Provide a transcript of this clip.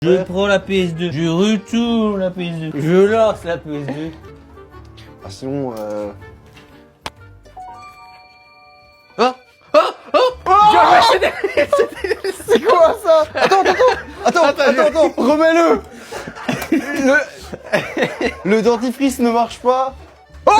Je prends la PS2, je retourne la PS2, je lance la PS2. Ah, sinon, c'est quoi ça? Attends, remets-le. Le dentifrice ne marche pas. Oh